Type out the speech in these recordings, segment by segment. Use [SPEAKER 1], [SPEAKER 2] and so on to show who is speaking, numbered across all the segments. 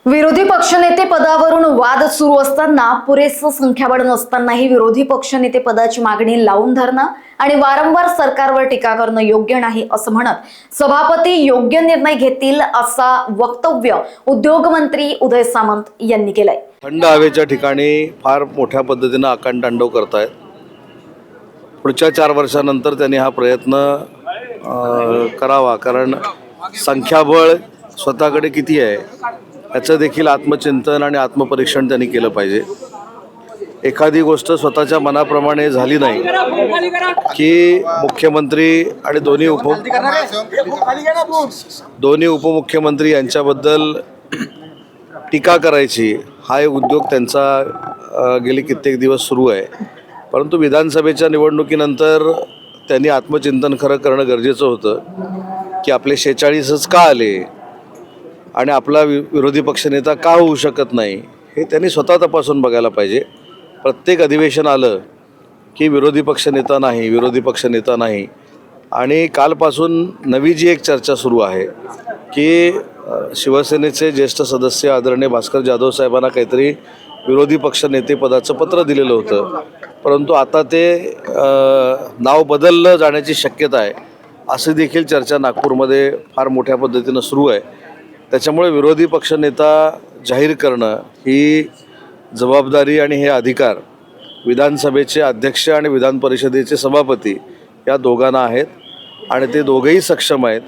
[SPEAKER 1] विरोधी पक्षनेते पदावरून वाद सुरू असताना पुरेसं संख्याबळ नसतानाही विरोधी पक्षनेते पदाची मागणी लावून धरणं आणि वारंवार सरकारवर टीका करणं योग्य नाही असं म्हणत सभापती योग्य निर्णय घेतील असा वक्तव्य उद्योगमंत्री उदय सामंत यांनी केलंय।
[SPEAKER 2] थंड हवेच्या ठिकाणी फार मोठ्या पद्धतीने आकांतांडव करतायत। पुढच्या 4 वर्षानंतर त्यांनी हा प्रयत्न करावा, कारण संख्याबळ स्वतःकडे किती आहे याचं देखील आत्मचिंतन आणि आत्मपरीक्षण त्यांनी केलं पाहिजे। एखादी गोष्ट स्वतःच्या मनाप्रमाणे झाली नाही की मुख्यमंत्री आणि दोन्ही उपमुख्यमंत्री यांच्याबद्दल टीका करायची हा एक उद्योग त्यांचा गेली कित्येक दिवस सुरू आहे। परंतु विधानसभेच्या निवडणुकीनंतर त्यांनी आत्मचिंतन खरं करणं गरजेचं होतं की आपले 46च का आले आणि आपला विरोधी पक्षनेता का होऊ शकत नाही हे त्यांनी स्वतः तपासून बघायला पाहिजे। प्रत्येक अधिवेशन आलं की विरोधी पक्षनेता नाही आणि कालपासून नवी जी एक चर्चा सुरू आहे की शिवसेनेचे ज्येष्ठ सदस्य आदरणीय भास्कर जाधव साहेबांना काहीतरी विरोधी पक्षनेतेपदाचं पत्र दिलेलं होतं, परंतु आता ते नाव बदललं जाण्याची शक्यता आहे अशी देखील चर्चा नागपूरमध्ये फार मोठ्या पद्धतीनं सुरू आहे। त्याच्यामुळे विरोधी पक्षनेता जाहीर करणं ही जबाबदारी आणि हे अधिकार विधानसभेचे अध्यक्ष आणि विधान परिषदेचे सभापती या दोघांना आहेत आणि ते दोघेही सक्षम आहेत,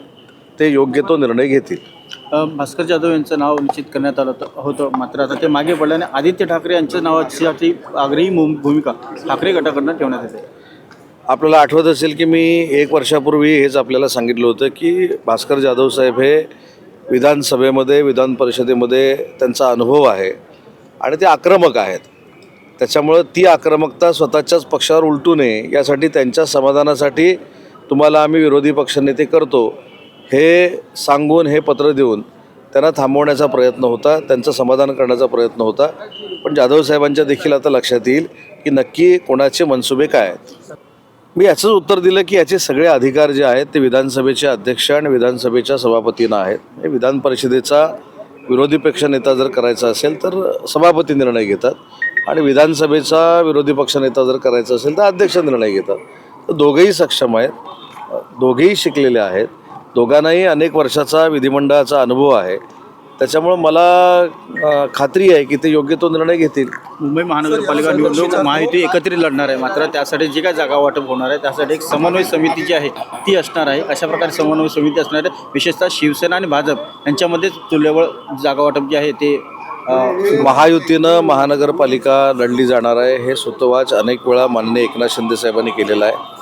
[SPEAKER 2] ते योग्य तो निर्णय घेतील।
[SPEAKER 3] भास्कर जाधव यांचं नाव निश्चित करण्यात आलं होतं, मात्र आता ते मागे पडल्याने आदित्य ठाकरे यांच्या नावाची आग्रही भूमिका ठाकरे गटाकडून ठेवण्यात येते।
[SPEAKER 2] आपल्याला आठवत असेल की मी 1 वर्षापूर्वी हेच आपल्याला सांगितलं होतं की भास्कर जाधव साहेब हे विधानसभेमध्ये विधान परिषदेमध्ये त्यांचा अनुभव आहे आणि ते आक्रमक आहेत। त्याच्यामुळं ती आक्रमकता स्वतःच्याच पक्षावर उलटू नये यासाठी त्यांच्या समाधानासाठी तुम्हाला आम्ही विरोधी पक्षनेते करतो हे सांगून हे पत्र देऊन त्यांना थांबवण्याचा प्रयत्न होता, त्यांचं समाधान करण्याचा प्रयत्न होता। पण जाधव साहेबांच्या देखील आता लक्षात येईल की नक्की कोणाचे मनसुबे काय आहेत। मी याचंच उत्तर दिलं की याचे सगळे अधिकार जे आहेत ते विधानसभेचे अध्यक्ष आणि विधानसभेच्या सभापतींना आहेत। विधान परिषदेचा विरोधी पक्षनेता जर करायचा असेल तर सभापती निर्णय घेतात आणि विधानसभेचा विरोधी पक्षनेता जर करायचा असेल तर अध्यक्ष निर्णय घेतात। तर दोघेही सक्षम आहेत, दोघेही शिकलेले आहेत, दोघांनाही अनेक वर्षाचा विधिमंडळाचा अनुभव आहे। त्याच्यामुळं मला खात्री आहे की ते योग्य तो निर्णय घेतील।
[SPEAKER 3] मुंबई महानगरपालिका निवडणूक महायुती एकत्रित लढणार आहे, मात्र त्यासाठी जी काय जागा वाटप होणार आहे त्यासाठी एक समन्वय समिती जी आहे ती असणार आहे। अशा प्रकारे समन्वय समिती असणार आहे, विशेषतः शिवसेना आणि भाजप यांच्यामध्येच तुल्यबळ जागा वाटप जे आहे ते
[SPEAKER 2] महायुतीनं महानगरपालिका लढली जाणार आहे हे सुतोवाच अनेक वेळा माननीय एकनाथ शिंदे साहेबांनी केलेलं आहे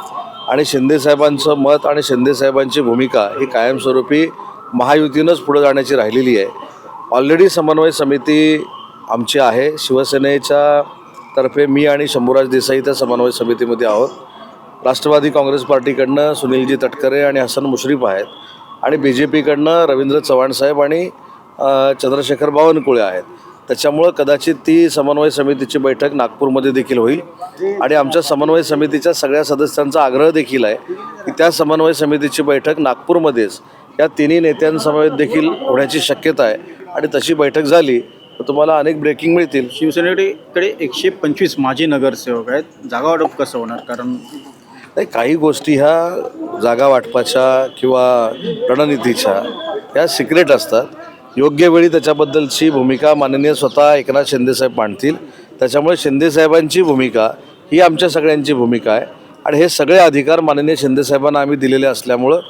[SPEAKER 2] आणि शिंदे साहेबांचं मत आणि शिंदे साहेबांची भूमिका ही कायमस्वरूपी महायुतीनंच पुढे जाण्याची राहिलेली आहे। ऑलरेडी समन्वय समिती आमची आहे, शिवसेनेच्या तर्फे मी आणि शंभूराज देसाई त्या समन्वय समितीमध्ये आहोत। राष्ट्रवादी काँग्रेस पार्टीकडनं सुनीलजी तटकरे आणि हसन मुश्रीफ आहेत आणि BJPकडनं रवींद्र चव्हाण साहेब आणि चंद्रशेखर बावनकुळे आहेत। त्याच्यामुळं कदाचित ती समन्वय समितीची बैठक नागपूरमध्ये देखील होईल आणि आमच्या समन्वय समितीच्या सगळ्या सदस्यांचा आग्रह देखील आहे की त्या समन्वय समितीची बैठक नागपूरमध्येच या तिन्ही नेत्यांसमवेत देखील होण्याची शक्यता आहे आणि तशी बैठक झाली तर तुम्हाला अनेक ब्रेकिंग मिळतील।
[SPEAKER 3] शिवसेनेकडे 125 माजी नगरसेवक आहेत, जागा वाटप कसं होणार? कारण
[SPEAKER 2] नाही, काही गोष्टी ह्या जागा वाटपाच्या किंवा रणनीतीच्या ह्या सिक्रेट असतात। योग्य वेळी त्याच्याबद्दलची भूमिका माननीय स्वतः एकनाथ शिंदेसाहेब मांडतील। त्याच्यामुळे शिंदेसाहेबांची भूमिका ही आमच्या सगळ्यांची भूमिका आहे आणि हे सगळे अधिकार माननीय शिंदेसाहेबांना आम्ही दिलेले असल्यामुळं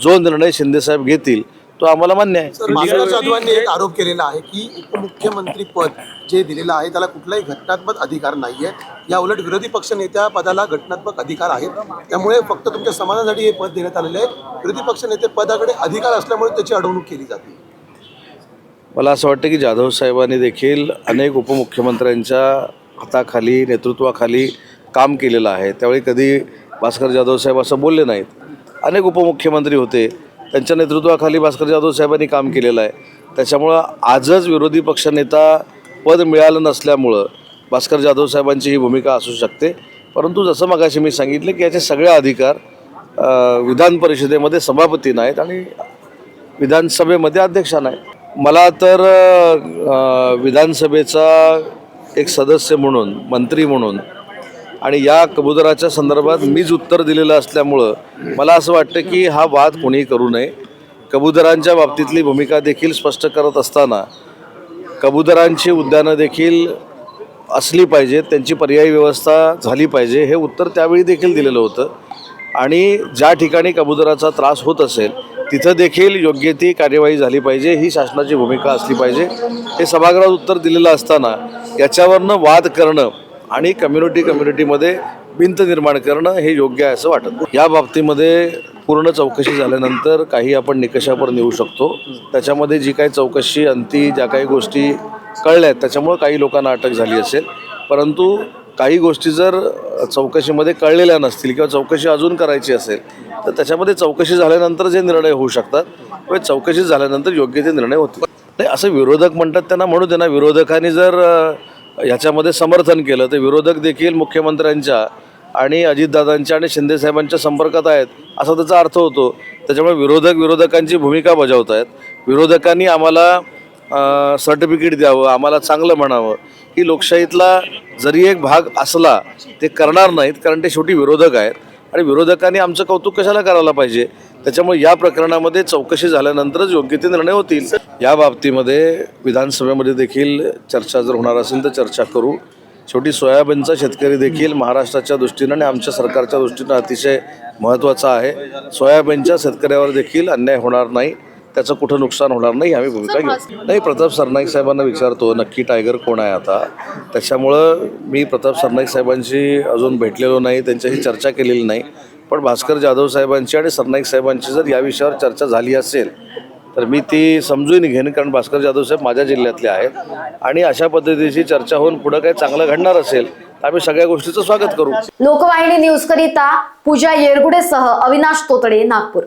[SPEAKER 2] जो निर्णय शिंदेसाहेब घेतील तो आम्हाला मान्य आहे।
[SPEAKER 4] भास्कर जाधवांनी एक आरोप केलेला आहे की उपमुख्यमंत्री पद जे दिलेलं आहे त्याला कुठलाही घटनात्मक अधिकार नाही आहे, या उलट विरोधी पक्षनेत्या पदाला घटनात्मक अधिकार आहेत, त्यामुळे फक्त तुमच्या समाजासाठी हे पद देण्यात आलेले आहे। विरोधी पक्षनेते पदाकडे अधिकार असल्यामुळे त्याची अडवणूक केली जाते।
[SPEAKER 2] मला असं वाटतं की जाधव साहेबांनी देखील अनेक उपमुख्यमंत्र्यांच्या हाताखाली नेतृत्वाखाली काम केलेलं आहे, त्यावेळी कधी भास्कर जाधव साहेब असं बोलले नाहीत। अनेक उपमुख्यमंत्री होते, त्यांच्या नेतृत्वाखाली भास्कर जाधव साहेबांनी काम केलेलं आहे। त्याच्यामुळं आजच विरोधी पक्षनेता पद मिळालं नसल्यामुळं भास्कर जाधव साहेबांची ही भूमिका असू शकते, परंतु जसं मगाशी मी सांगितलं की याचे सगळे अधिकार विधान परिषदेमध्ये सभापतींना आहेत आणि विधानसभेमध्ये अध्यक्षांना आहेत। मला तर विधानसभेचा एक सदस्य म्हणून, मंत्री म्हणून आणि या कबुतराच्या संदर्भात मीच उत्तर दिलेलं असल्यामुळं मला असं वाटतं की हा वाद कोणीही करू नये. कबुतरांच्या बाबतीतली भूमिका देखील स्पष्ट करत असताना कबुतरांची उद्यानं देखील असली पाहिजेत, त्यांची पर्यायी व्यवस्था झाली पाहिजे, हे उत्तर त्यावेळी देखील दिलेलं होतं. आणि ज्या ठिकाणी कबुतराचा त्रास होत असेल तिथं देखील योग्य ती कार्यवाही झाली पाहिजे, ही शासनाची भूमिका असली पाहिजे. हे सभागृहात उत्तर दिलेलं असताना याच्यावरनं वाद करणं आणि कम्युनिटीमध्ये भिंत निर्माण करणं हे योग्य आहे असं वाटत नाही. या बाबतीमध्ये पूर्ण चौकशी झाल्यानंतर काही आपण निकषावर नेऊ शकतो. त्याच्यामध्ये जी काही चौकशी अंती ज्या काही गोष्टी कळल्या आहेत त्याच्यामुळं काही लोकांना अटक झाली असेल, परंतु काही गोष्टी जर चौकशीमध्ये कळलेल्या नसतील किंवा चौकशी अजून करायची असेल तर त्याच्यामध्ये चौकशी झाल्यानंतर जे निर्णय होऊ शकतात किंवा चौकशी झाल्यानंतर योग्य ते निर्णय होतील. नाही असं विरोधक म्हणतात त्यांना म्हणू दे ना. विरोधकांनी जर ह्याच्यामध्ये समर्थन केलं तर विरोधक देखील मुख्यमंत्र्यांच्या आणि अजितदादांच्या आणि शिंदेसाहेबांच्या संपर्कात आहेत असा त्याचा अर्थ होतो. त्याच्यामुळे विरोधकांची भूमिका बजावत आहेत. विरोधकांनी आम्हाला सर्टिफिकेट द्यावं, आम्हाला चांगलं म्हणावं, ही लोकशाहीतला जरी एक भाग असला ते करणार नाहीत, कारण ते शेवटी विरोधक आहेत आणि विरोधकांनी आमचं कौतुक कशाला करायला पाहिजे. त्याच्यामुळे या प्रकरणामध्ये चौकशी झाल्यानंतरच योग्य ते निर्णय होतील. या बाबतीमध्ये विधानसभेमध्ये देखील चर्चा जर होणार असेल तर चर्चा करू. शेवटी सोयाबीनचा शेतकरी देखील महाराष्ट्राच्या दृष्टीनं आणि आमच्या सरकारच्या दृष्टीनं अतिशय महत्त्वाचा आहे. सोयाबीनच्या शेतकऱ्यावर देखील अन्याय होणार नाही, त्याचं कुठं नुकसान होणार नाही, आम्ही भूमिका घेऊ. नाही, प्रताप सरनाईक साहेबांना विचारतो नक्की टायगर कोण आहे आता. त्याच्यामुळं मी प्रताप सरनाईक साहेबांशी अजून भेटलेलो नाही, त्यांच्याशी चर्चा केलेली नाही. पण भास्कर जाधव साहेबांची आणि सरनाईक साहेबांची जर या विषयावर चर्चा झाली असेल तर मी ती समजून घेईन, कारण भास्कर जाधव साहेब माझ्या जिल्ह्यातले आहेत आणि अशा पद्धतीची चर्चा होऊन पुढं काही चांगलं घडणार असेल तर आम्ही सगळ्या गोष्टीचं स्वागत करू.
[SPEAKER 1] लोकवाहिनी न्यूज करिता पूजा येरगुडेसह अविनाश तोतडे, नागपूर.